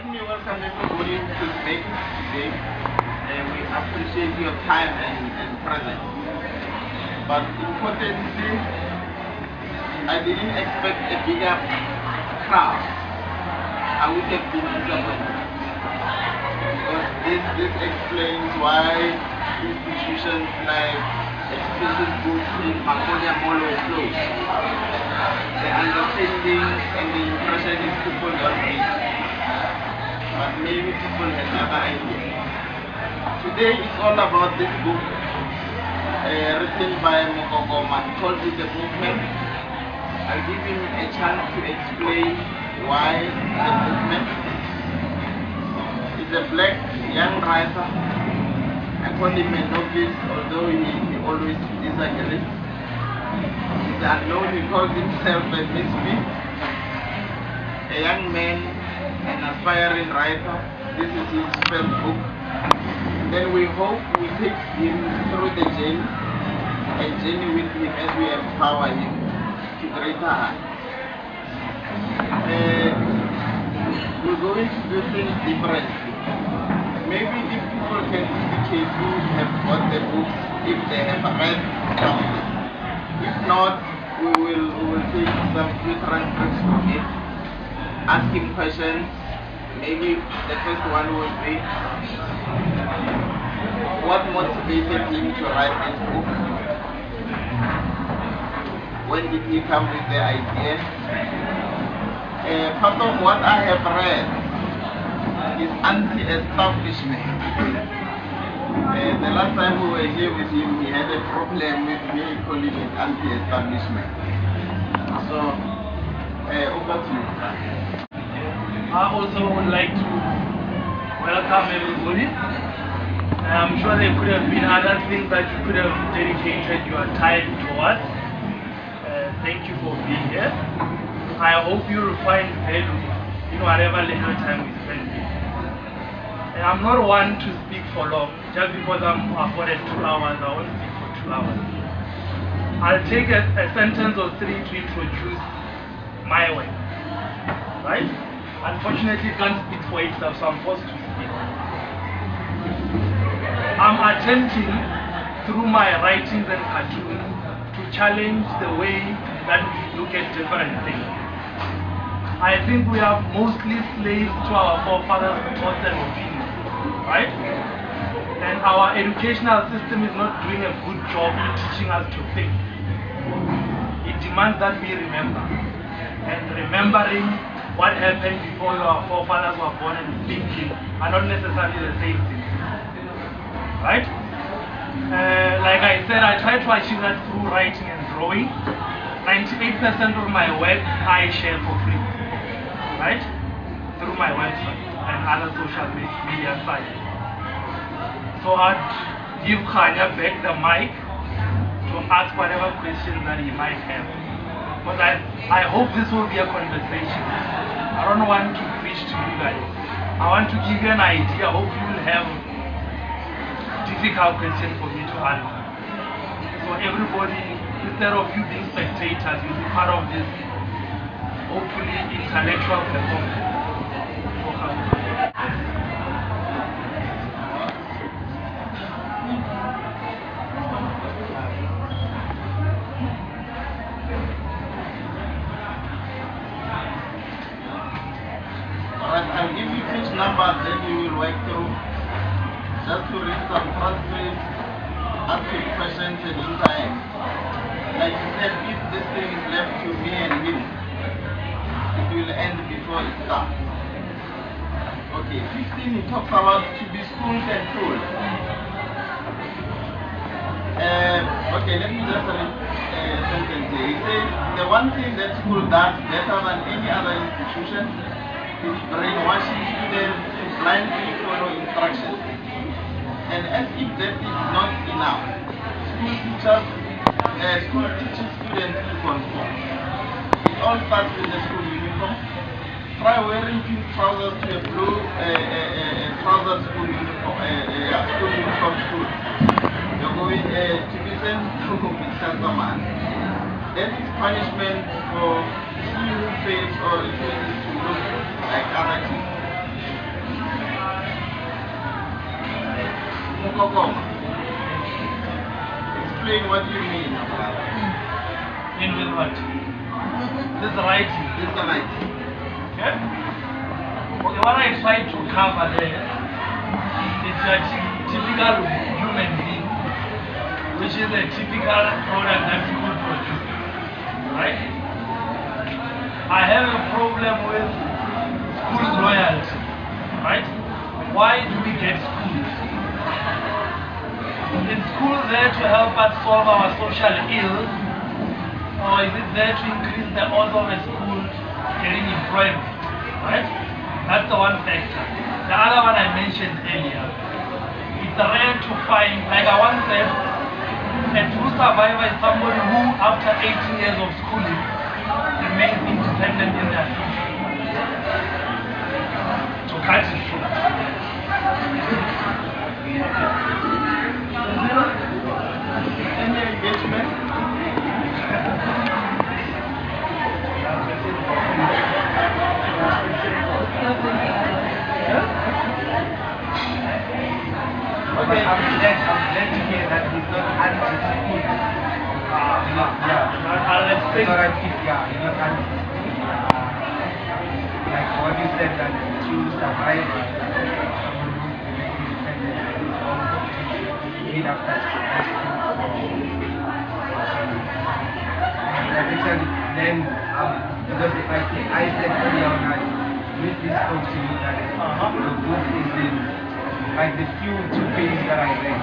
me welcome everybody to make today. We appreciate your time and presence. But importantly, I didn't expect a bigger crowd. I would have been disappointed. Because this explains why institutions like expensive books in Mokokoma Mokhonoana closed. The understanding and the impression is people don't read. But maybe people have another idea. Today it's all about this book written by Mokokoma called The Movement. I'll give him a chance to explain why the movement. He's a black young writer. I call him a novice, although he always disagrees. He's unknown, he calls himself a Misfit. A young man, an aspiring writer. This is his first book. And then we hope we take him through the journey and journey with him as we empower him to greater heights. We're going to do things differently. Maybe if people can indicate who have got the book, if they have read something. If not, we will take some few transcripts from it, ask him questions. Maybe the first one will be, what motivated him to write this book? When did he come with the idea? Part of what I have read is anti-establishment. The last time we were here with him, he had a problem with me calling it anti-establishment. So, over to you. I also would like to welcome everybody. I'm sure there could have been other things that you could have dedicated your time towards. Thank you for being here. I hope you will find value in whatever little time we spend here. I'm not one to speak for long. Just because I'm afforded 2 hours, I won't speak for 2 hours. I'll take a sentence or three to introduce my work. Right? Unfortunately, it can't speak for itself, so I'm forced to speak. I'm attempting, through my writings and cartoons, to challenge the way that we look at different things. I think we are mostly slaves to our forefathers' thoughts and opinions, right? And our educational system is not doing a good job in teaching us to think. It demands that we remember. And remembering what happened before our forefathers were born and thinking are not necessarily the same thing. Right? Like I said, I try to achieve that through writing and drawing. 98% of my work I share for free. Right? Through my website and other social media sites. So I'd give Khanya back the mic to ask whatever questions that he might have. But I hope this will be a conversation. I don't want to preach to you guys. I want to give you an idea. I hope you will have difficult questions for me to answer. So everybody, instead of you being spectators, you'll be part of this hopefully intellectual performance. I'll give you each number, then you will work through. Just to read some transcripts, ask you questions and interact. Like you said, if this thing is left to me and him, it will end before it starts. Okay, 15 he talks about to be schooled and told. Okay, let me just read a sentence here. He says, the one thing that school does better than any other institution is brainwashing students to blindly follow instructions. And as if that is not enough, school teaches students to conform. It all starts with the school uniform. Try wearing pink trousers to a blue trouser school uniform school. You're going to be sent to Mr. Saman. That is punishment for he who fails or refuses to look like other kids. Mokokoma. Explain what you mean about it. In with what? This writing. This is right. Okay? Okay, what I try to cover there is a typical human being, which is a typical product that school produces. Right? I have a problem with school's loyalty. Right? Why do we get schools? Is school there to help us solve our social ills? Or is it there to increase the odds of a school getting employment? Right? That's the one factor. The other one I mentioned earlier. It's rare to find, like I once said, a true survivor is somebody who, after 18 years of schooling, remains independent in their future. To cut it short. Any engagement? Okay, I'm glad to hear that he's not anti-school. He's not like what you said, that true survivor, someone after then because like I said earlier on, I really spoke to you that the book is in like the few 2 pages that I read.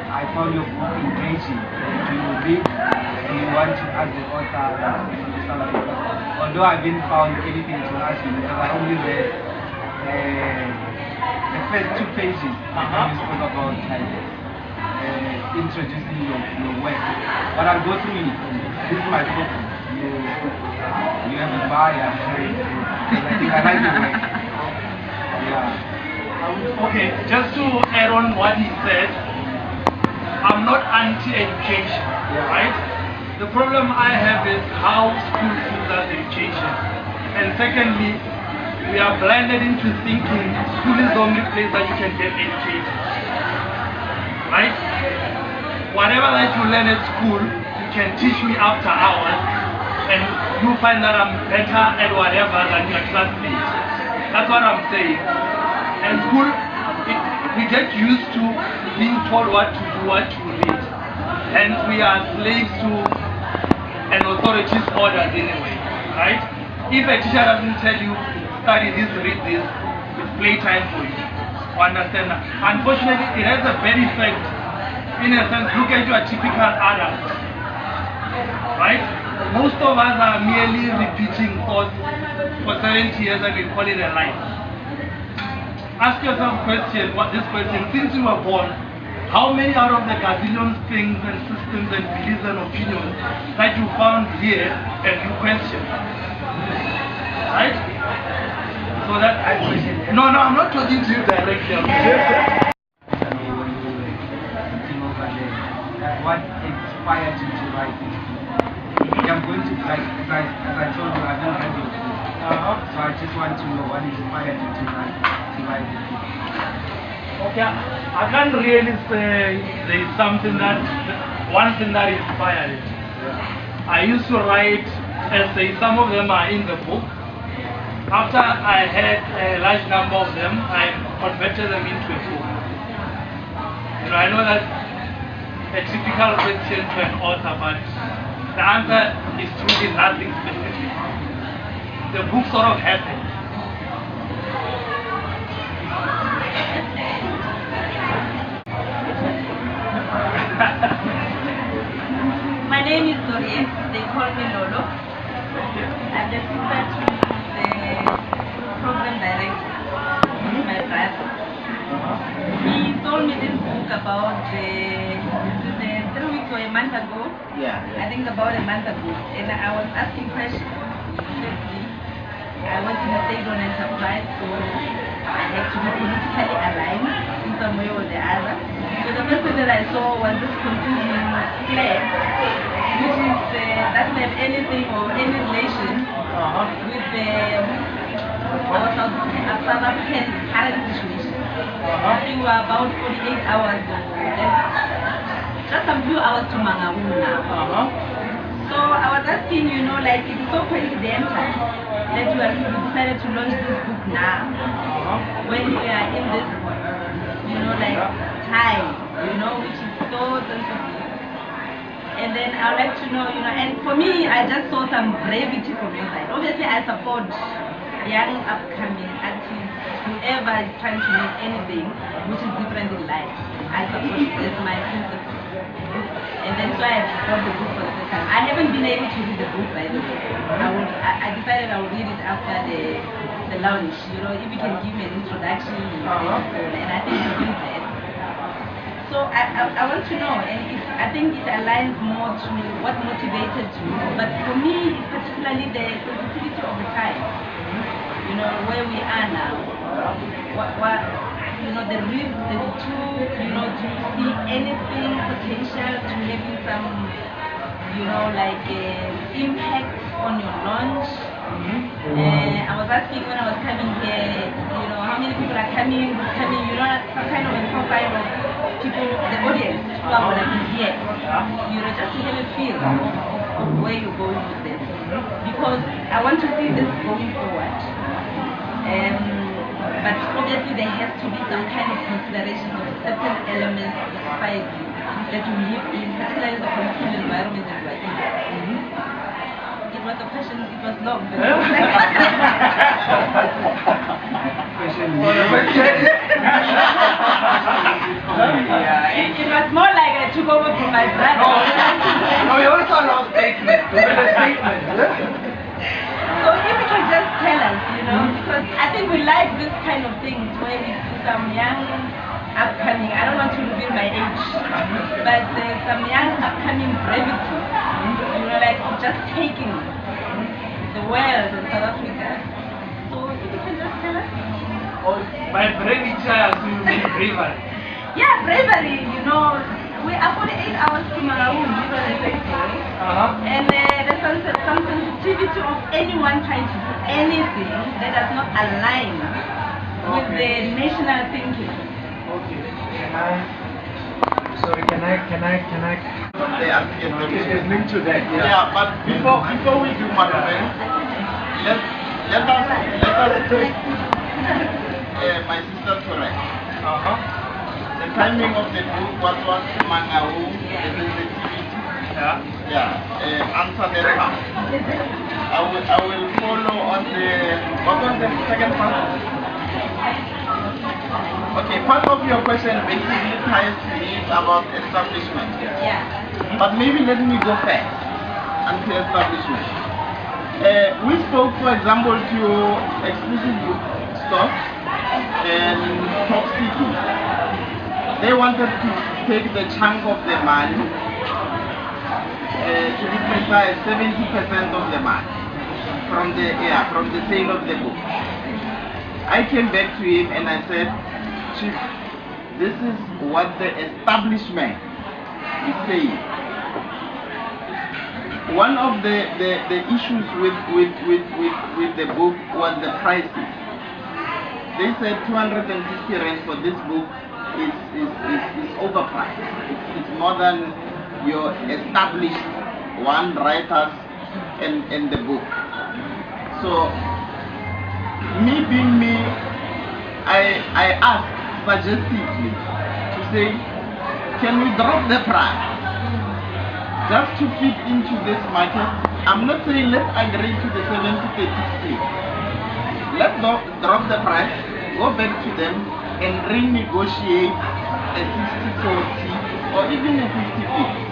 I found your book engaging. You read and you want to ask the author although I didn't found anything to ask you because I only read the first 2 pages when you spoke about like introducing your work. But I'll go through it. This is my focus. You have a buyer. I think I like the work. Yeah. Okay, just to add on what he said, I'm not anti-education, right? The problem I have is how school views as education. And secondly, we are blinded into thinking school is the only place that you can get educated. Right? Whatever that you learn at school, you can teach me after hours, and you find that I'm better at whatever than your classmates. That's what I'm saying. And school, we get used to being told what to do, what to read. Hence, we are slaves to an authority's orders anyway, right? If a teacher doesn't tell you, study this, read this, it's playtime for you. Understand that? Unfortunately, it has a bad effect. In a sense, look at your typical adult, right? Most of us are merely repeating thoughts for 70 years and we call it a life. Ask yourself this question, since you were born, how many out of the gazillion things and systems and beliefs and opinions that you found here have you questioned? Right? So that I question. No, I'm not talking to you directly. What inspired you to write this book? I'm going to as I told you, I don't have your book. So I just want to know what inspired you to write this book. Okay, I can't really say there is one thing that inspired it. I used to write essays, some of them are in the book. After I had a large number of them, I converted them into a book. I know that a typical question to an author, but the answer is truly nothing specific. The book sort of happened. My name is Dorie. They call me Lolo. I'm the sister to the program director, my brother. He told me this book about the 3 weeks or a month ago. Yeah. I think about a month ago. And I was asking questions. Firstly, I was in a state-owned enterprise, so I had to be politically aligned in some way or the other. So the first thing that I saw was this confusing flag, which is doesn't have anything or any relation with the South African current situation. I think we're about 48 hours, just a few hours to Mangaung now. So I was asking, like it's so coincidental that we decided to launch this book now, when we are in this, like time, which is so sensitive. And then I would like to know, and for me, I just saw some bravery from your side. Obviously, I support young upcoming artists, whoever is trying to make anything which is different in life. I support it as my principle. And that's why I bought the book for the first time. I haven't been able to read the book, by the way. I decided I would read it after the launch. If you can give me an introduction, and I think you did that. So I want to know, and I think it aligns more to what motivated you. But for me, it's particularly the sensitivity of the time. Where we are now. The risk that it took, do you see anything potential to having some, impact on your launch? I was asking when I was coming here, how many people are coming, some kind of a profile of people, the audience, who are going to be here, just to have a feel of where you're going with this. Because I want to see this going forward. But obviously there has to be some kind of consideration of certain elements of the society that we live in, particularly the political environment that we're in. It was a question, it was long. It was more like I took over from my brother. No, you also lost statement. So if you can just tell us, because I think we like this kind of things where we see some young upcoming, I don't want to reveal my age, but some young upcoming brevity, like just taking the world in South Africa. So if you can just tell us. By brevity, I assume you mean bravery. Yeah, bravery, we are 48 hours to Mangaung, and there's some sensitivity of anyone trying to do anything that does not align with the national thinking. Okay. Can I? They ask you There's link to that. Yeah, but before we do what let us take my sister correct. The timing of the book was Mangaung, the sensitivity. Answer that part. I will follow on what was the second part? Okay, part of your question basically ties to it about establishment. Yeah. But maybe let me go first until establishment. We spoke, for example, to exclusive bookstores and Top City. They wanted to take the chunk of the money, to be precise, 70% of the money from the sale of the book. I came back to him and I said, Chief, this is what the establishment is saying. One of the issues with the book was the prices. They said 250 rand for this book is overpriced. It's more than your established one writers and the book. So me being me, I asked suggestively to say, can we drop the price just to fit into this market? I'm not saying let's agree to the 70-30 split. Let's drop the price, go back to them and renegotiate a 60-40 or even a 50-50.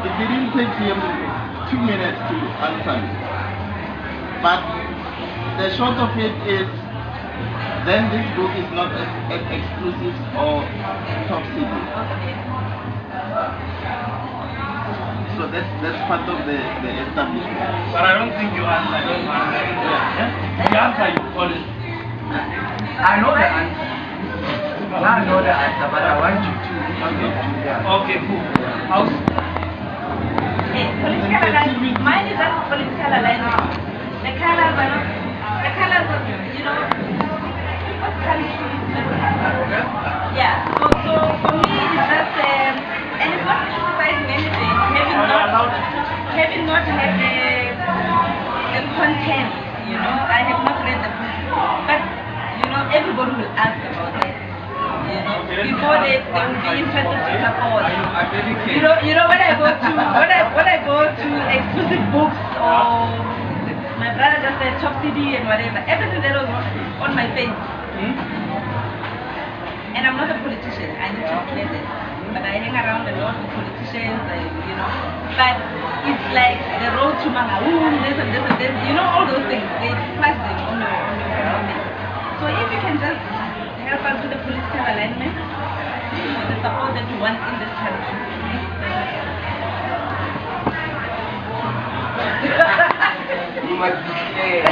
It didn't take him 2 minutes to answer me. But the short of it is, then this book is not as exclusive or top secret. So that's part of the establishment. But I don't think you answered it. The answer you call it. I know the answer. I know the answer, but I want you to. Okay, cool. Political alignment. Mine is not political alignment. The colors are not. The colors are, what country? having not had the content, you know, I have not read the book, but you know, everybody will ask about that. You know, before they will be interested to support. You know when I go to when I go to exclusive books or my brother just said top CD and whatever, everything that was on my face. And I'm not a politician, I need to clear that. But I hang around a lot with politicians, you know. But it's like the road to Mangaung, this and this and this, you know, all those things. They flash them on your thing. So if you can just help us with the political alignment, the support that we want in this country. You must be clear.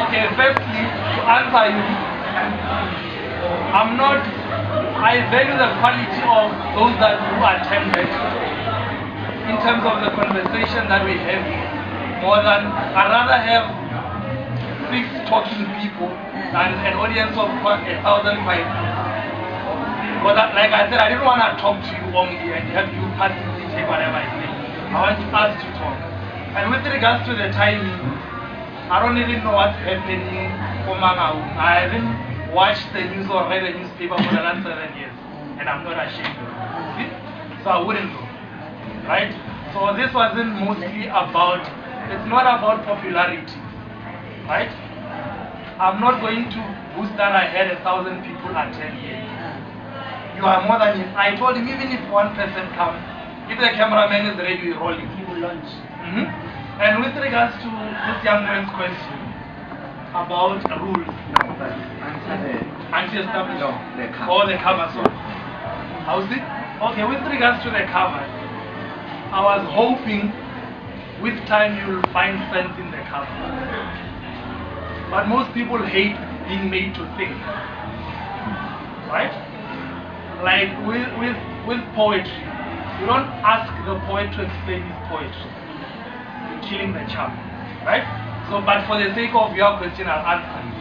Okay, firstly, to answer you, I value the quality of those who attended in terms of the conversation that we have more than, I'd rather have 6 talking people than an audience of 1,500. Because like I said, I didn't want to talk to you only and have you passively take whatever I say. I want us to talk. And with regards to the timing, I don't even know what's happening for Mangaung. I haven't watched the news or read the newspaper for the last 7 years, and I'm not ashamed of it. So I wouldn't know, right? So this wasn't mostly about, it's not about popularity, right? I'm not going to boast that I had 1,000 people attend here. You are more than it. I told him even if one person comes, if the cameraman is ready, we're rolling. He will launch. And with regards to this young man's question about rules, anti-establishment, or the cover, sorry. How's it? Okay, with regards to the cover, I was hoping with time you will find sense in the cover. But most people hate being made to think, right? Like with poetry, you don't ask the poet to explain his poetry. You're killing the charm, right? So, but for the sake of your question, I'll answer you.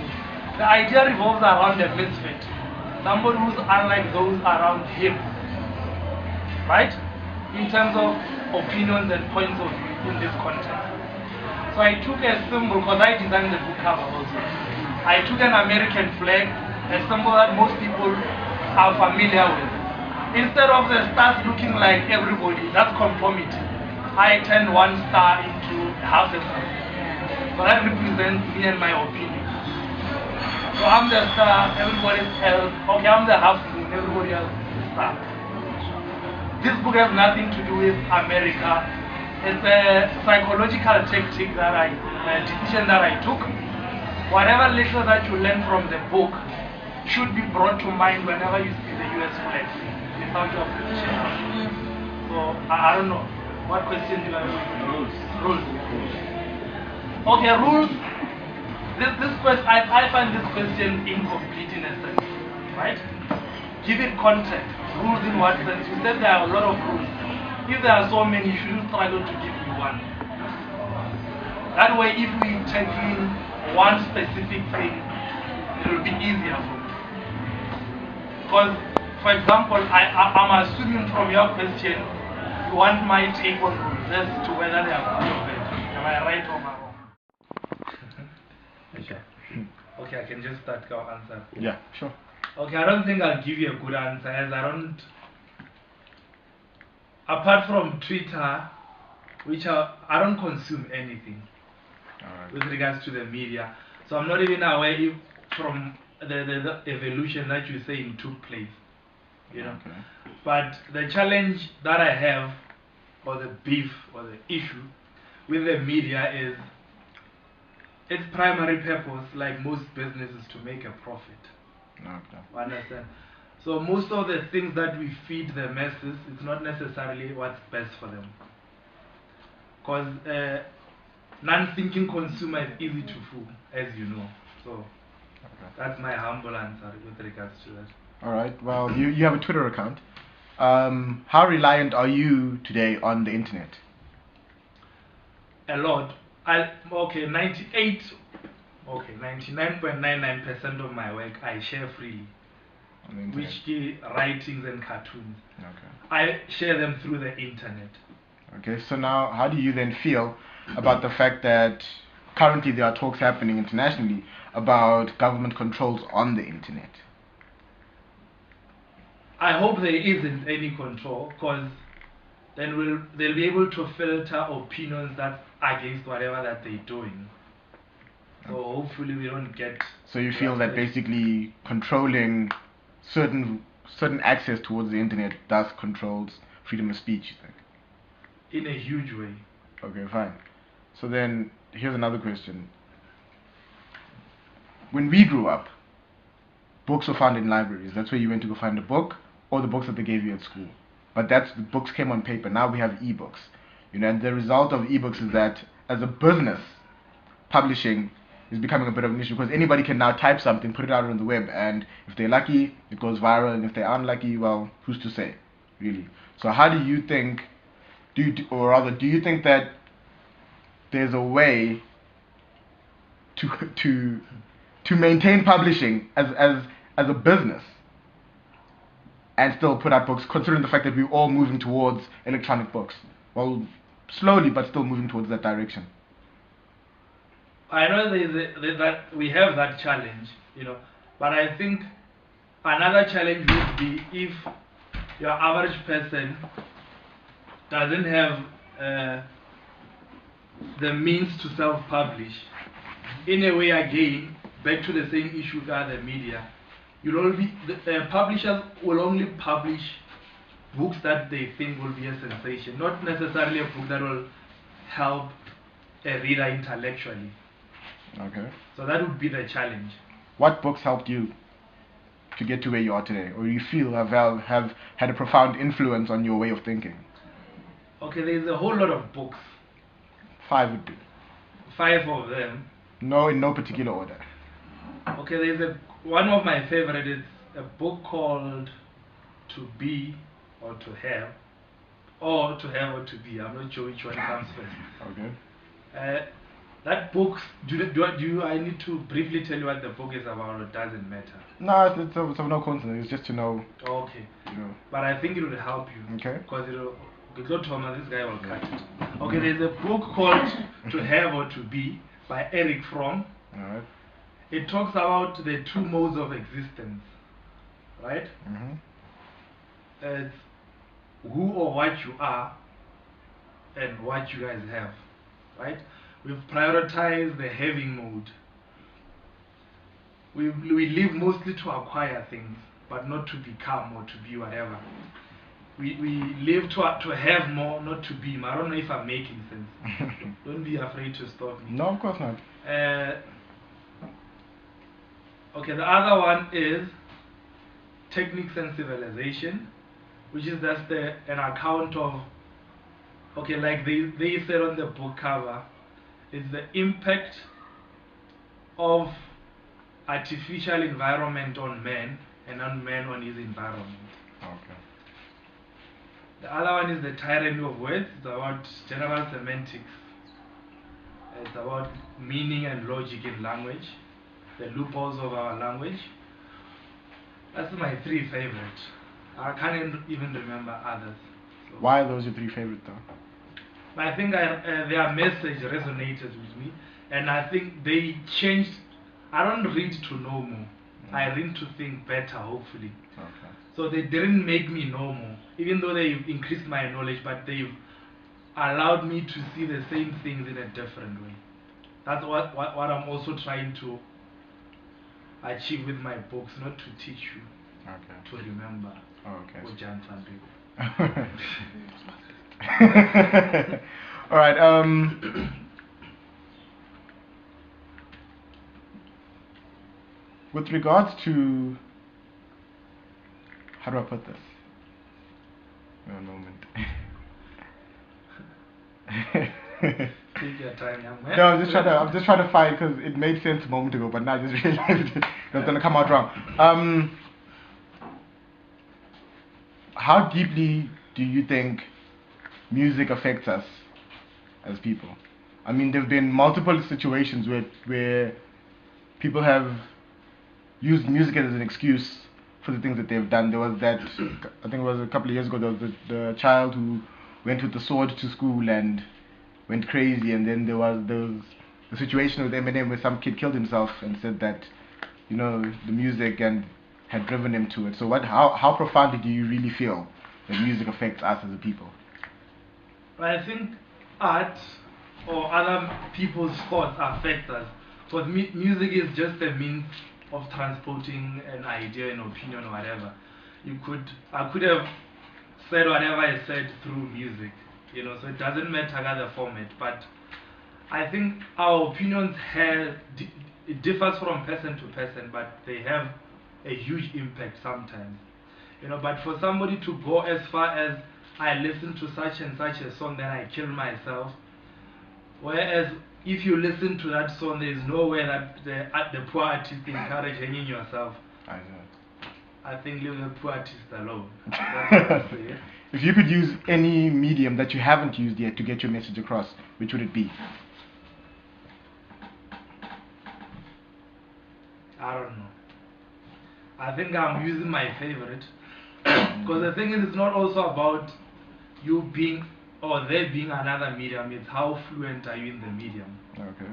The idea revolves around a misfit, somebody who's unlike those around him, right? In terms of opinions and points of view in this context. So I took a symbol, because I designed the book cover also. I took an American flag, a symbol that most people are familiar with. Instead of the stars looking like everybody, that's conformity. I turned one star into half a star. So that represents me and my opinion. So I'm the star, everybody else, okay, I'm the half moon, everybody else is the star. This book has nothing to do with America. It's a psychological tactic that a decision that I took. Whatever little that you learn from the book should be brought to mind whenever you see the US flag without your appreciation. So I don't know. What question do you have? Rules. Okay, rules. This question, I find this question incomplete in a sense, right? Give it context. Rules in what sense? You said there are a lot of rules. If there are so many, you shouldn't struggle to give me one. That way, if we take in one specific thing, it will be easier for me. Because, for example, I'm assuming from your question, you want my take on rules as to whether they are good or bad. Am I right or am I wrong? Okay. Okay, I can just start your answer. Yeah, sure. Okay, I don't think I'll give you a good answer as I don't. Apart from Twitter, which I don't consume anything with regards to the media, so I'm not even aware if from the evolution that you're saying took place, you know. Okay. But the challenge that I have, or the beef, or the issue with the media is its primary purpose, like most businesses, to make a profit. Okay. Understand? So most of the things that we feed the masses, it's not necessarily what's best for them. Because non-thinking consumer is easy to fool, as you know. So that's my humble answer with regards to that. Alright, well, you have a Twitter account. How reliant are you today on the internet? A lot. 99.99% of my work I share freely. Which writings and cartoons. Okay. I share them through the internet. Okay, so now how do you then feel about the fact that currently there are talks happening internationally about government controls on the internet? I hope there isn't any control, because then they'll be able to filter opinions that's against whatever that they're doing. So hopefully we don't get. So you feel that basically controlling certain access towards the internet thus controls freedom of speech, you think? In a huge way. Okay, fine. So then here's another question. When we grew up, books were found in libraries. That's where you went to go find a book, or the books that they gave you at school. But the books came on paper. Now we have ebooks. And the result of ebooks is that as a business, publishing is becoming a bit of an issue, because anybody can now type something, put it out on the web, and if they're lucky, it goes viral, and if they're unlucky, well, who's to say, really? So how do you think, do you think that there's a way to maintain publishing as a business and still put out books, considering the fact that we're all moving towards electronic books? Well, slowly, but still moving towards that direction. I know that we have that challenge, but I think another challenge would be if your average person doesn't have the means to self-publish. In a way, again, back to the same issue with other media, the publishers will only publish books that they think will be a sensation, not necessarily a book that will help a reader intellectually. Okay. So that would be the challenge. What books helped you to get to where you are today, or you feel have had a profound influence on your way of thinking? Okay, there's a whole lot of books. 5 would do. 5 of them. No, in no particular order. Okay, there's one of my favorite is a book called To Be or To Have, or To Have or To Be. I'm not sure which one comes first. Okay. That book, I need to briefly tell you what the book is about, or it doesn't matter? No, it's of no concern. It's just to know. Okay. But I think it will help you. Okay. Because Thomas, this guy will cut it. Okay, there's a book called To Have or To Be by Eric Fromm. Alright. It talks about the 2 modes of existence, right? Mm-hmm. It's who or what you are and what you guys have, right? We've prioritized the having mode. We live mostly to acquire things, but not to become or to be whatever. We live to have more, not to be. I don't know if I'm making sense. Don't be afraid to stop me. No, of course not. Okay, the other one is Techniques and Civilization, which is just an account of, okay, like they said on the book cover, it's the impact of artificial environment on man and on man on his environment. Okay. The other one is The Tyranny of Words. It's about general semantics. It's about meaning and logic in language, the loopholes of our language. That's my 3 favorites. I can't even remember others. So Why are those your 3 favorite though? I think their message resonated with me, and I think they changed. I don't read to know more. I read to think better, hopefully. Okay. So they didn't make me know more, even though they've increased my knowledge, but they've allowed me to see the same things in a different way. That's what I'm also trying to achieve with my books, not to teach you, Okay. to remember. Okay. All right. With regards to, how do I put this? One moment. Take your time, young man. No, I'm just trying to find, because it made sense a moment ago, but now I just realized it was gonna come out wrong. How deeply do you think music affects us as people? I mean, there've been multiple situations where people have used music as an excuse for the things that they've done. There was that, I think it was a couple of years ago, there was the child who went with the sword to school and went crazy, and then there was the situation with Eminem where some kid killed himself and said that, you know, the music and had driven him to it. So how profoundly do you really feel that music affects us as a people? I think art or other people's thoughts affect us, because music is just a means of transporting an idea, an opinion, or whatever. I could have said whatever I said through music, you know, so it doesn't matter the format. But I think our opinions it differs from person to person, but they have a huge impact sometimes, you know. But for somebody to go as far as, I listen to such and such a song, then I kill myself, whereas if you listen to that song, there is no way that the poor artist encourage hanging yourself. I know. I think leave the poor artist alone. That's what I say. If you could use any medium that you haven't used yet to get your message across, which would it be? I don't know. I think I'm using my favorite. Because the thing is, it's not also about you being or there being another medium, it's how fluent are you in the medium. Okay.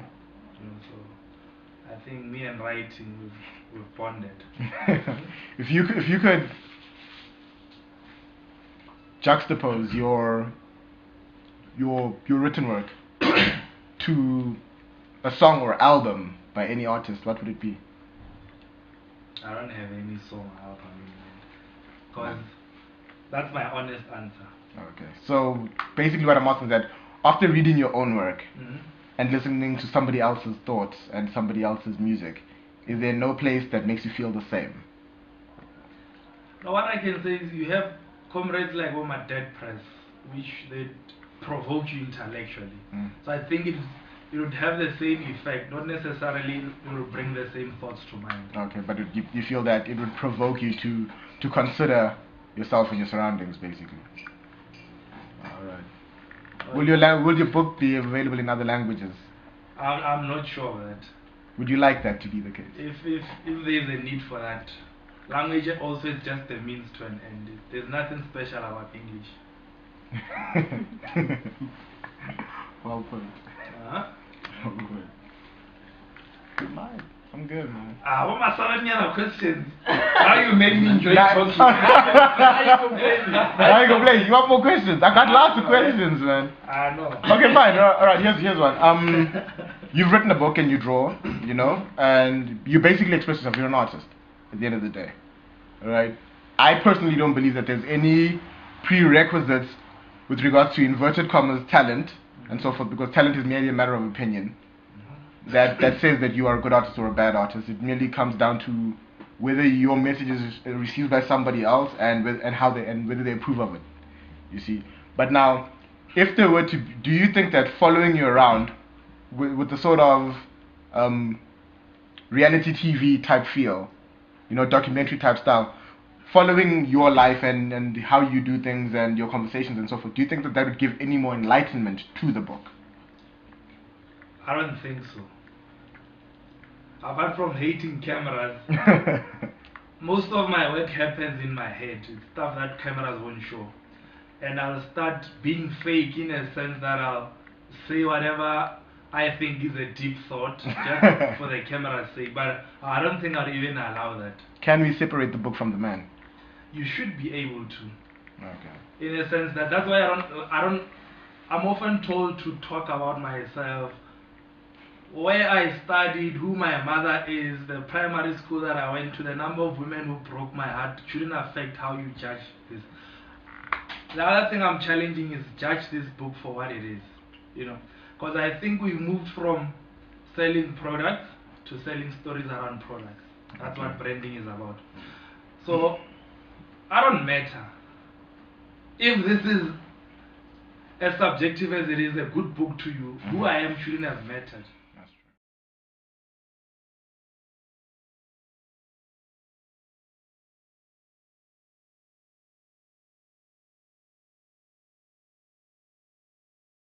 You know, so I think me and writing, we've bonded. If you could juxtapose your written work to a song or album by any artist, what would it be? I don't have any song or album in mind, because that's my honest answer. Okay, so basically what I'm asking is that after reading your own work and listening to somebody else's thoughts and somebody else's music, is there no place that makes you feel the same? Now what I can say is you have comrades like my Dead Press, which they provoke you intellectually. So I think it would have the same effect, not necessarily it will bring the same thoughts to mind. Okay, but you feel that it would provoke you to consider yourself and your surroundings, basically. Alright. Will your book be available in other languages? I'm not sure of that. Would you like that to be the case? If there's a need for that. Language also is just a means to an end. There's nothing special about English. Well put. Huh? Well put. Good mind. I'm good, man. What my son questions? Now you made me enjoy talking. Now you complain. Now you complain. You want more questions? I got lots of questions, man. I know. Okay, fine. Alright, here's one. You've written a book and you draw, you know, and you basically express yourself. You're an artist at the end of the day. Alright? I personally don't believe that there's any prerequisites with regards to inverted commas talent and so forth, because talent is merely a matter of opinion. That says that you are a good artist or a bad artist. It merely comes down to whether your message is received by somebody else and whether they approve of it. You see. But now, if they were to, do you think that following you around with the sort of reality TV type feel, you know, documentary type style, following your life and how you do things and your conversations and so forth, do you think that would give any more enlightenment to the book? I don't think so. Apart from hating cameras, most of my work happens in my head. It's stuff that cameras won't show. And I'll start being fake in a sense that I'll say whatever I think is a deep thought just for the camera's sake. But I don't think I'll even allow that. Can we separate the book from the man? You should be able to. Okay. In a sense that's why I'm often told to talk about myself, where I studied, who my mother is, the primary school that I went to, the number of women who broke my heart shouldn't affect how you judge this. The other thing I'm challenging is judge this book for what it is, you know, because I think we've moved from selling products to selling stories around products. That's what branding is about. So I don't matter if this is as subjective as it is a good book to you. Who I am shouldn't have mattered.